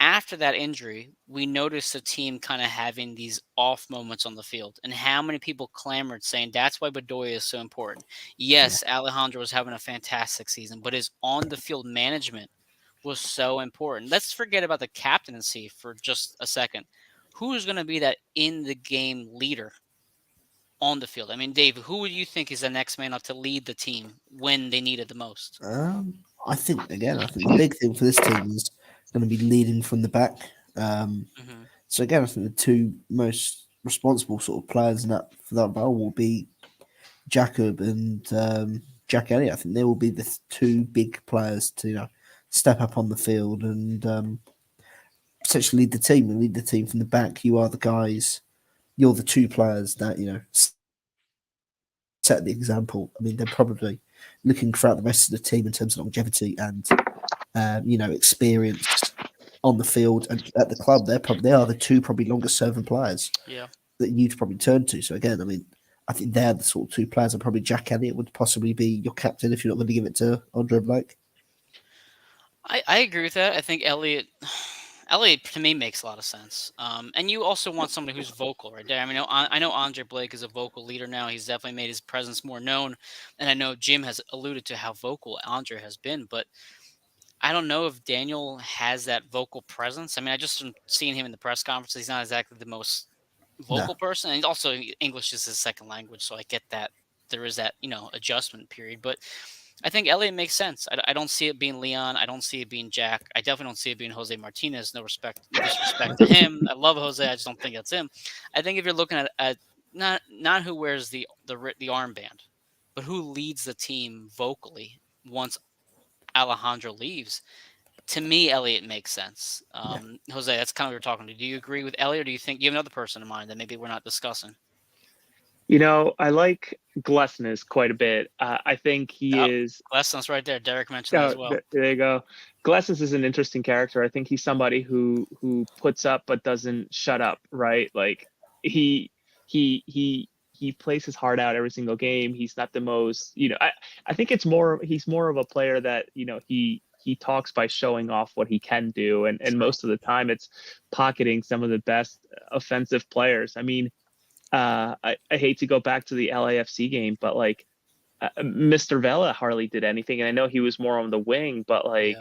After that injury, we noticed the team kind of having these off moments on the field, and how many people clamored saying that's why Bedoya is so important. Yes, Alejandro was having a fantastic season, but his on-the-field management was so important. Let's forget about the captaincy for just a second. Who is going to be that in-the-game leader on the field? I mean, Dave, who would you think is the next man up to lead the team when they need it the most? I think the big thing for this team is going to be leading from the back. So again, I think the 2 most responsible sort of players for that role will be Jacob and Jack Elliott. I think they will be the 2 big players to step up on the field and essentially lead the team from the back. You are the guys. You're the 2 players that set the example. I mean, they're probably looking throughout the rest of the team in terms of longevity and experience on the field and at the club. They are the 2 probably longest serving players that you'd probably turn to. So again, I mean, I think they're the sort of 2 players, and probably Jack Elliott would possibly be your captain if you're not going to give it to Andre Blake. I agree with that. I think Elliott to me makes a lot of sense. And you also want somebody who's vocal, right there. I mean, I know Andre Blake is a vocal leader now. He's definitely made his presence more known, and I know Jim has alluded to how vocal Andre has been, but I don't know if Daniel has that vocal presence. I mean, I just from seeing him in the press conference, he's not exactly the most vocal person. And also English is his second language. So I get that there is that, adjustment period. But I think Elliott makes sense. I don't see it being Leon. I don't see it being Jack. I definitely don't see it being Jose Martinez. No disrespect to him. I love Jose. I just don't think that's him. I think if you're looking at not who wears the armband, but who leads the team vocally once Alejandro leaves, to me, Elliott makes sense. Jose, that's kind of what we're talking to. Do you agree with Elliott, or do you think you have another person in mind that maybe we're not discussing? I like Glesnes quite a bit. I think he is. Glesnes right there. Derek mentioned that as well. There you go. Glesnes is an interesting character. I think he's somebody who puts up but doesn't shut up, right? Like he plays his heart out every single game. He's not the most, I think he's more of a player that, he talks by showing off what he can do, and most of the time it's pocketing some of the best offensive players. I mean, I hate to go back to the LAFC game, but like Mr. Vela hardly did anything, and I know he was more on the wing, but like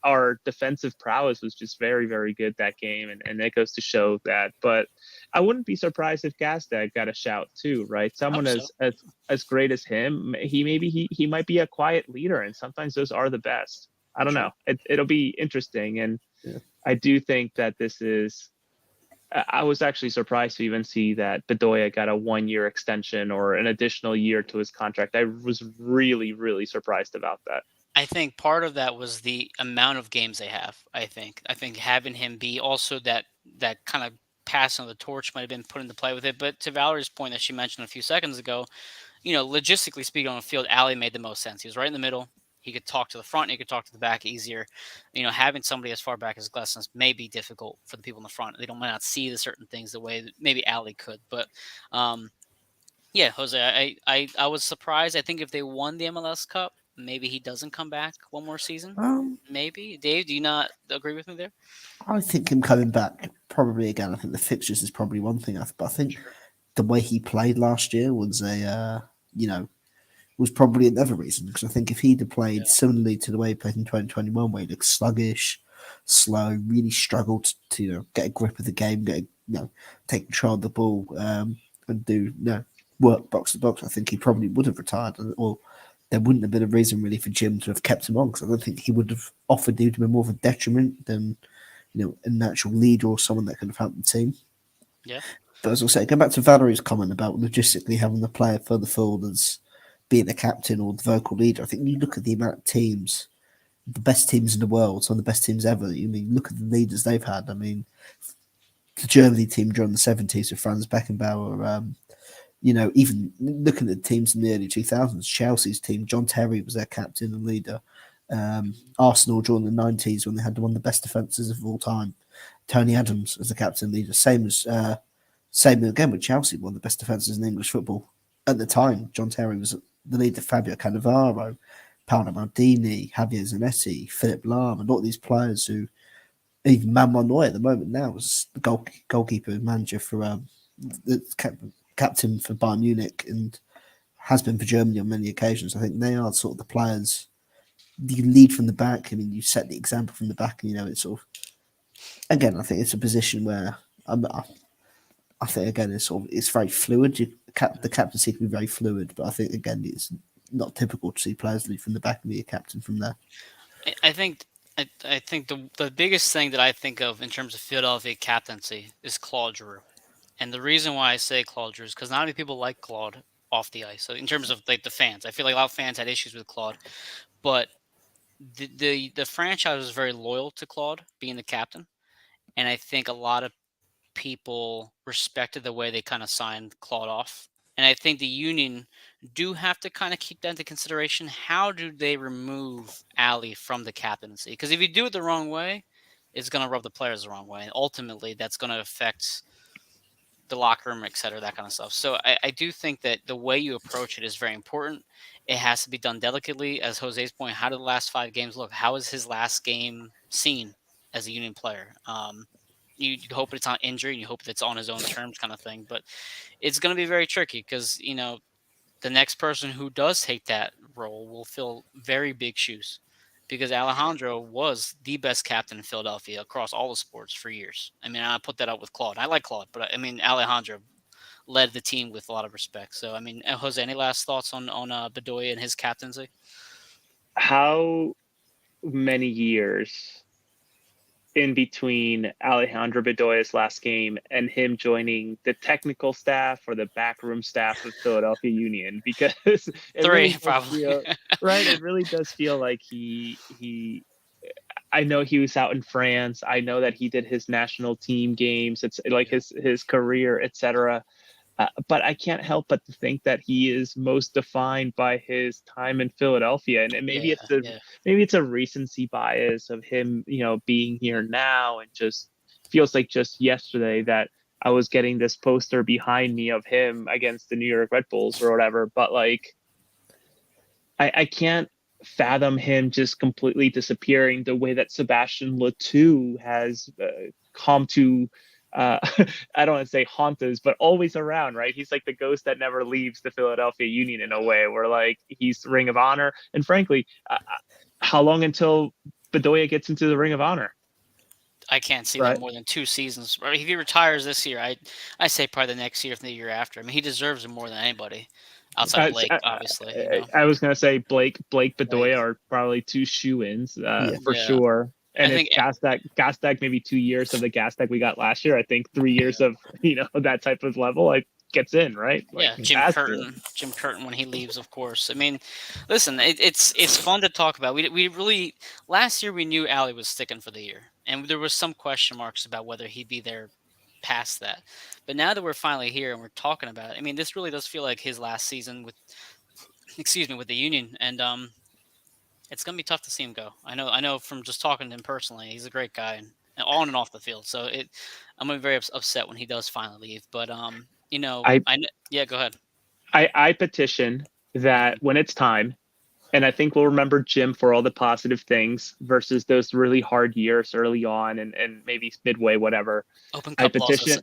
our defensive prowess was just very, very good that game, and that goes to show that. But I wouldn't be surprised if Gastad got a shout too, right? Someone as great as him, he might be a quiet leader, and sometimes those are the best. I don't know. It'll be interesting, and I do think that this is. I was actually surprised to even see that Bedoya got a 1-year extension or an additional year to his contract. I was really, really surprised about that. I think part of that was the amount of games they have. I think having him be also that kind of passing of the torch might have been put into play with it. But to Valerie's point that she mentioned a few seconds ago, logistically speaking on the field, Ali made the most sense. He was right in the middle. He could talk to the front. He could talk to the back easier. Having somebody as far back as Glesnes may be might for the people in the front. They might not see the certain things the way that maybe Ali could. But yeah, Jose, I was surprised. I think if they won the MLS Cup, maybe he doesn't come back one more season. Maybe. Dave, do you not agree with me there? I think him coming back probably again. I think the fixtures is probably one thing. But I think the way he played last year was was probably another reason, because I think if he'd have played similarly to the way he played in 2021, where he looked sluggish, slow, really struggled to get a grip of the game, take control of the ball, and do work box to box, I think he probably would have retired, or there wouldn't have been a reason really for Jim to have kept him on, because I don't think he would have offered him to be more of a detriment than a natural leader or someone that could have helped the team. Yeah. But as I say, go back to Valerie's comment about logistically having the player further forward as being the captain or the vocal leader. I think you look at the amount of teams, the best teams in the world, some of the best teams ever. Look at the leaders they've had. I mean, the Germany team during the 70s with Franz Beckenbauer, even looking at the teams in the early 2000s, Chelsea's team, John Terry was their captain and leader. Arsenal during the 90s when they had one of the best defences of all time. Tony Adams as the captain and leader. Same again with Chelsea, one of the best defences in English football. At the time, John Terry was the leader, Fabio Cannavaro, Paolo Maldini, Javier Zanetti, Philip Lahm, and all these players who, even Manuel Neuer at the moment now is the goalkeeper manager for the captain for Bayern Munich and has been for Germany on many occasions. I think they are sort of the players. You lead from the back. I mean, you set the example from the back, and it's sort of. Again, I think it's a position where I think again it's very fluid. The captaincy can be very fluid, but I think again it's not typical to see players lead from the back and be a captain from there. I think the biggest thing that I think of in terms of Philadelphia captaincy is Claude Giroux, and the reason why I say Claude Giroux is because not many people like Claude off the ice. So in terms of like the fans, I feel like a lot of fans had issues with Claude, but the franchise was very loyal to Claude being the captain, and I think a lot of people respected the way they kind of signed Claude off. And I think the union do have to kind of keep that into consideration. How do they remove Ali from the captaincy? Because if you do it the wrong way, it's going to rub the players the wrong way. And ultimately, that's going to affect the locker room, et cetera, that kind of stuff. So I do think that the way you approach it is very important. It has to be done delicately. As Jose's point, how did the last 5 games look? How is his last game seen as a union player? You hope it's not injury, and you hope it's on his own terms kind of thing. But it's going to be very tricky because, the next person who does take that role will fill very big shoes, because Alejandro was the best captain in Philadelphia across all the sports for years. I mean, I put that up with Claude. I like Claude, but I mean, Alejandro led the team with a lot of respect. So, I mean, Jose, any last thoughts on Bedoya and his captaincy? How many years in between Alejandro Bedoya's last game and him joining the technical staff or the backroom staff of Philadelphia Union? Because it 3 really probably. Right, it really does feel like he. I know he was out in France. I know that he did his national team games. It's like his career, etc. But I can't help but to think that he is most defined by his time in Philadelphia, and maybe it's a recency bias of him, being here now, and just feels like just yesterday that I was getting this poster behind me of him against the New York Red Bulls or whatever. But like, I can't fathom him just completely disappearing the way that Sebastian Letou has come to I don't want to say haunt us, but always around, right? He's like the ghost that never leaves the Philadelphia Union in a way, where like he's the Ring of Honor. And frankly, how long until Bedoya gets into the Ring of Honor? I can't see that more than 2 seasons. If he retires this year, I say probably the next year, if the year after. I mean, he deserves it more than anybody. Outside of Blake, obviously. I was gonna say Blake Bedoya are probably 2 shoe-ins for sure. And if Gastag maybe 2 years of the Gastag we got last year, I think 3 years of that type of level, like gets in, right? Like, Jim Curtin when he leaves, of course. I mean, listen, it's fun to talk about. We really last year we knew Ali was sticking for the year, and there was some question marks about whether he'd be there past that. But now that we're finally here and we're talking about it, I mean, this really does feel like his last season with the Union, and it's gonna be tough to see him go. I know from just talking to him personally, he's a great guy and on and off the field. So I'm gonna be very upset when he does finally leave. But go ahead. I petition that when it's time, and I think we'll remember Jim for all the positive things versus those really hard years early on and maybe midway, whatever. Open Cup losses.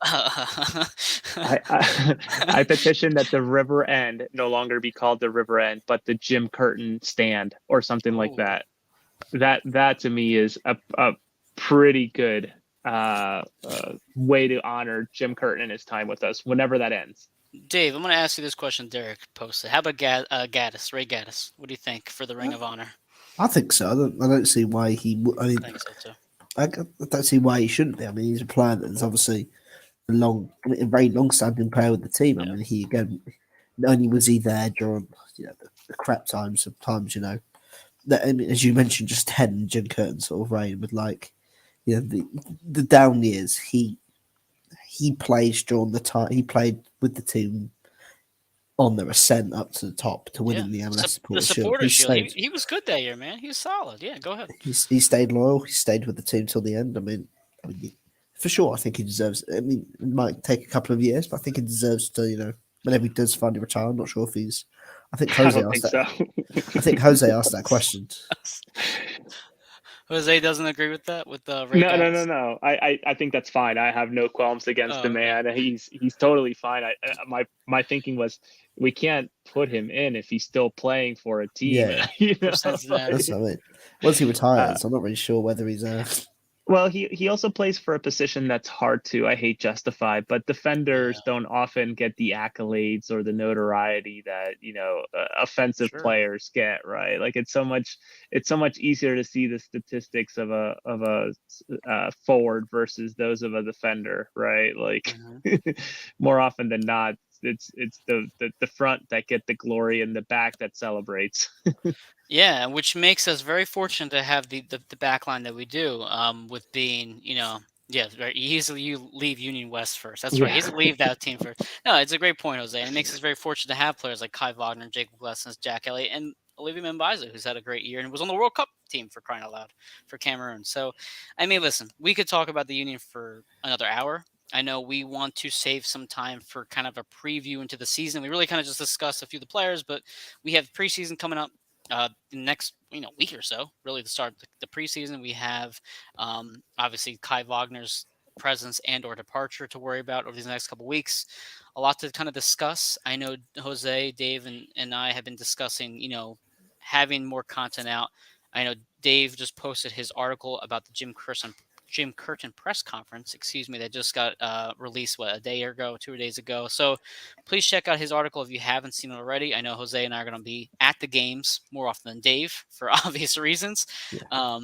I petition that the River End no longer be called the River End, but the Jim Curtin Stand or something like that. That to me is a pretty good way to honor Jim Curtin and his time with us whenever that ends. Dave, I'm going to ask you this question Derek posted. How about Gaddis, Ray Gaddis? What do you think for the Ring of Honor? I think so. I don't see why he would. I think so too. I don't see why he shouldn't be. I mean, he's a player that's obviously a very long-standing player with the team. I mean, he again, not only was he there during the crap times, sometimes that, I mean, as you mentioned, just Ted and Jim Curtin sort of reign with the down years. He plays during the time he played with the team on their ascent up to the top to winning the MLS Supporters Shield. He was good that year, man. He was solid. Yeah, go ahead. He stayed loyal. He stayed with the team till the end. I mean, for sure, I think he deserves. I mean, it might take a couple of years, but I think he deserves to. Whenever he does finally retire, I'm not sure if he's. I think Jose asked that. I think Jose asked that question. Jose doesn't agree with that. With the No. I think that's fine. I have no qualms against the man. He's totally fine. My thinking was we can't put him in if he's still playing for a team. Yeah, that's what I mean. Once he retires, I'm not really sure whether he's. Well, he also plays for a position that's hard to, I hate justify, but defenders don't often get the accolades or the notoriety that, offensive players get, right? Like it's so much easier to see the statistics of a forward versus those of a defender, right? Like more often than not, it's the front that get the glory and the back that celebrates. Yeah, which makes us very fortunate to have the back line that we do, with being, right. You leave Union West first. That's right. He's leave that team first. No, it's a great point, Jose. And it makes us very fortunate to have players like Kai Wagner, Jacob Glessens, Jack Elliott, and Olivier Mbaizo, who's had a great year and was on the World Cup team for crying out loud for Cameroon. So, I mean, listen, we could talk about the Union for another hour. I know we want to save some time for kind of a preview into the season. We really kind of just discussed a few of the players, but we have preseason coming up. The next week or so, really to start the preseason. We have obviously Kai Wagner's presence and or departure to worry about over these next couple of weeks. A lot to kind of discuss. I know Jose, Dave, and I have been discussing having more content out. I know Dave just posted his article about the Jim Curtin press conference, that just got released, a day ago, 2 days ago. So please check out his article if you haven't seen it already. I know Jose and I are going to be at the games more often than Dave for obvious reasons. Yeah.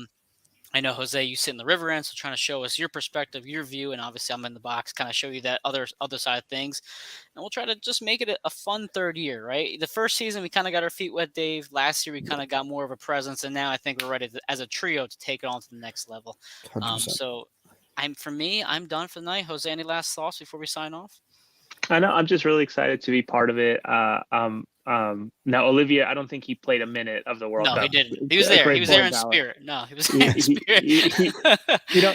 I know, Jose, you sit in the river end, so trying to show us your perspective, your view, and obviously I'm in the box, kind of show you that other side of things. And we'll try to just make it a fun third year, right? The first season, we kind of got our feet wet, Dave. Last year, we kind of got more of a presence, and now I think we're ready as a trio to take it on to the next level. So I'm done for the night. Jose, any last thoughts before we sign off? I know. I'm just really excited to be part of it. Now Olivier, I don't think he played a minute of the World No, Cup. he didn't. He was there. He was there in Val. spirit. No, he was there in He, spirit. you know,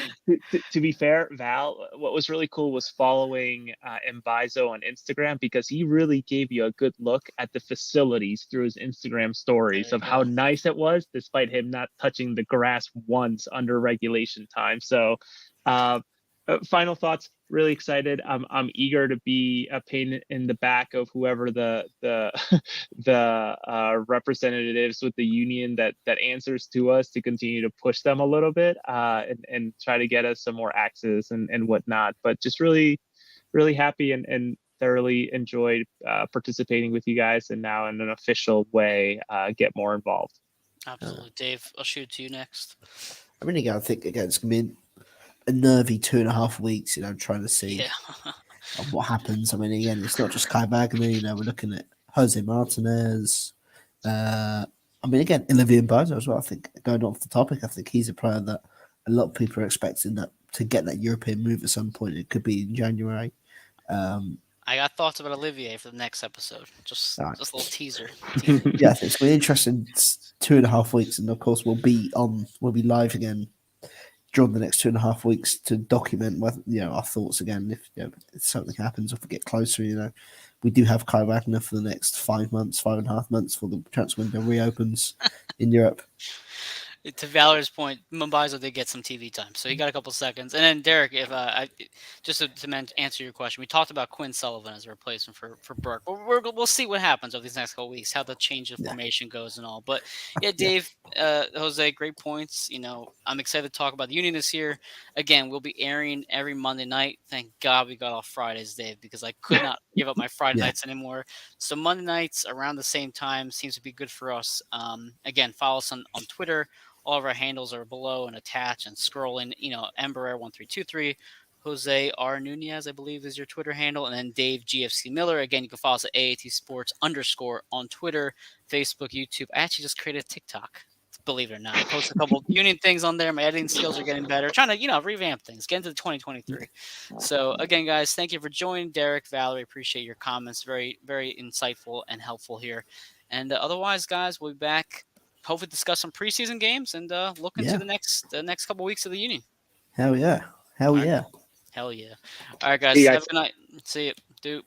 to be fair, Val, what was really cool was following Mbizo on Instagram, because he really gave you a good look at the facilities through his Instagram stories of how nice it was, despite him not touching the grass once under regulation time. So, final thoughts. Really excited. I'm eager to be a pain in the back of whoever the representatives with the union that answers to us, to continue to push them a little bit, and try to get us some more access and whatnot. But just really happy and thoroughly enjoyed participating with you guys, and now in an official way get more involved. Absolutely. Dave, I'll shoot it to you next. I mean, again, I think it's going to be a nervy 2.5 weeks, trying to see what happens. I mean, again, it's not just Kai Wagner, we're looking at Jose Martinez. I mean, again, Olivier Mbizo as well. I think, going off the topic, I think he's a player that a lot of people are expecting that to get that European move at some point. It could be in January. I got thoughts about Olivier for the next episode. Just a little teaser. Yeah, I think it's going to be interesting. 2.5 weeks, and of course we'll be live again during the next 2.5 weeks to document our thoughts again. If something happens, if we get closer, we do have Kai Wagner for the next 5.5 months for the transfer window reopens in Europe. To Valor's point, Mbizo did get some TV time, so he got a couple seconds. And then Derek, if just to answer your question, we talked about Quinn Sullivan as a replacement for Burke. We'll see what happens over these next couple weeks, how the change of formation goes and all. But yeah, Dave, Jose, great points. I'm excited to talk about the Union this year. Again, we'll be airing every Monday night. Thank God we got off Fridays, Dave, because I could not give up my Friday nights anymore. So Monday nights around the same time seems to be good for us. Again, follow us on Twitter. All of our handles are below and attached and scrolling. Embraer1323, Jose R. Nunez, I believe, is your Twitter handle. And then Dave GFC Miller. Again, you can follow us at AAT Sports _ on Twitter, Facebook, YouTube. I actually just created a TikTok, believe it or not. I post a couple Union things on there. My editing skills are getting better. Trying to, revamp things, get into 2023. So again, guys, thank you for joining. Derek, Valerie, appreciate your comments. Very, very insightful and helpful here. And otherwise, guys, we'll be back. Hopefully discuss some preseason games and look into the next couple weeks of the Union. Hell yeah. All right, guys. Have a good night. See you. Dude.